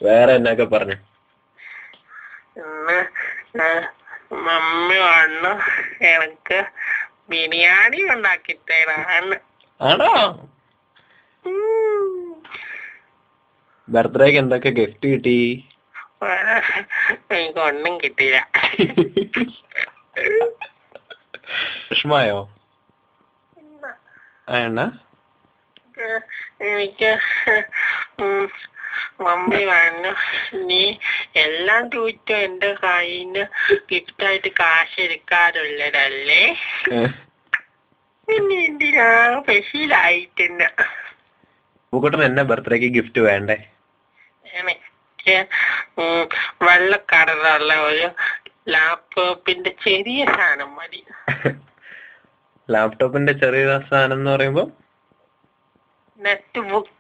വേറെ എന്നൊക്കെ പറഞ്ഞു? മമ്മി വന്നു എനിക്ക് ബിരിയാണി ഉണ്ടാക്കിത്തരാണ്. ആണോ? ബർത്ത്ഡേക്ക് എന്തൊക്കെ ഗിഫ്റ്റ് കിട്ടി? എനിക്കൊന്നും കിട്ടിയില്ല. വിഷമായോ? എനിക്ക് മമ്മി പറഞ്ഞു നീ എല്ലാം ചോദിച്ചോ എന്റെ കയ്യിന്ന് ഗിഫ്റ്റായിട്ട് കാശ് എടുക്കാറുള്ളതല്ലേ, പിന്നെ എന്തിനാ സ്പെഷ്യലായിട്ടുണ്ട്. പൂക്കുട്ടൻ എന്നെ ബർത്ത്ഡേക്ക് ഗിഫ്റ്റ് വേണ്ടേ? എനിക്ക് വെള്ള കളറുള്ള ഒരു ലാപ്ടോപ്പിന്റെ ചെറിയ സാധനം മതി. ലാപ്ടോപ്പിന്റെ ചെറിയ സാധനം എന്ന് പറയുമ്പോ? Net book.